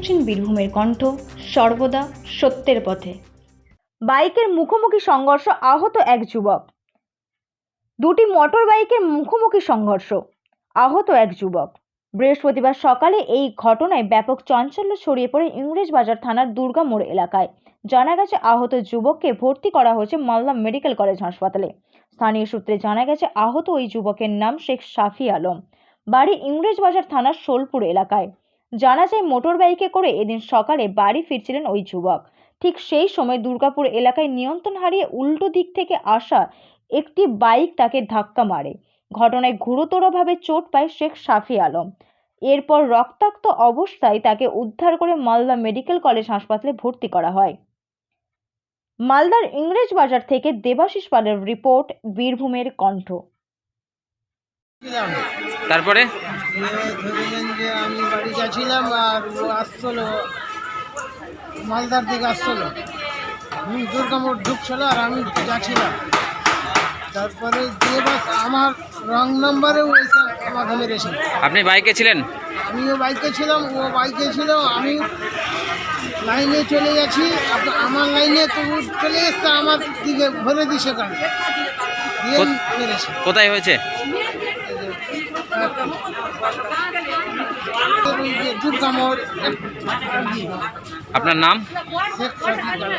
শুনছেন বীরভূমের কণ্ঠ, সর্বদা সত্যের পথে। বাইকের মুখোমুখি সংঘর্ষ, আহত এক যুবক। দুটি মোটর বাইকের মুখোমুখি সংঘর্ষ, আহত এক যুবক। বৃহস্পতিবার সকালে এই ঘটনায় ব্যাপক চাঞ্চল্য ছড়িয়ে পড়ে ইংরেজবাজার থানার দুর্গা মোড় এলাকায়। জানা গেছে, আহত যুবককে ভর্তি করা হয়েছে মালদা মেডিকেল কলেজ হাসপাতালে। স্থানীয় সূত্রে জানা গেছে, আহত ওই যুবকের নাম শেখ সাফি আলম, বাড়ি ইংরেজবাজার থানার সোলপুর এলাকায়। জানা যায়, মোটর বাইকে করে এদিন সকালে বাড়ি ফিরছিলেন ওই যুবক। ঠিক সেই সময় দুর্গাপুর এলাকায় নিয়ন্ত্রণ হারিয়ে উল্টো দিক থেকে আসা একটি বাইক তাকে ধাক্কা মারে। ঘটনায় গুরুতরভাবে চোট পায় শেখ সাফি আলম। এরপর রক্তাক্ত অবস্থায় তাকে উদ্ধার করে মালদা মেডিকেল কলেজ হাসপাতালে ভর্তি করা হয়। মালদার ইংরেজবাজার থেকে দেবাশিস পালের রিপোর্ট, বীরভূমের কণ্ঠ। তারপরে ধরলেন যে আমি বাড়ি যাচ্ছিলাম আর ও আসছিল মালদার দিকে আসছিল, দুর্গামোড় ঢুকছিল আর আমি যাচ্ছিলাম। তারপরে যে বাস আমার রং নাম্বারেও এসে আমাকে মেরেছিল। আপনি বাইকে ছিলেন? আমিও বাইকে ছিলাম, ও বাইকে ছিল। আমি লাইনে চলে গেছি, আমার লাইনে তো ও চলে এসছে, আমার দিকে ভরে দিছে গাড়ি দিয়ে মেরেছে। কোথায় হয়েছে? দুর্গামোড়। আপনার নাম? শেখ সাফি আলম।